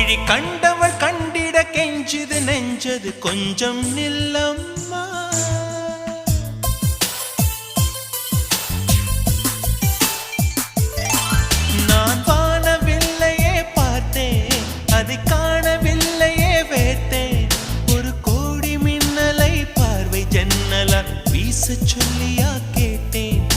விழி கண்டவள் கண்டிட கெஞ்சுது நெஞ்சது கொஞ்சம் நில்லம்மா. நான் வானவில்லையே பார்த்தேன், அது காணவில்லையே வேட்டேன். ஒரு கோடி மின்னலை பார்வை ஜன்னலால் வீச சொல்லியா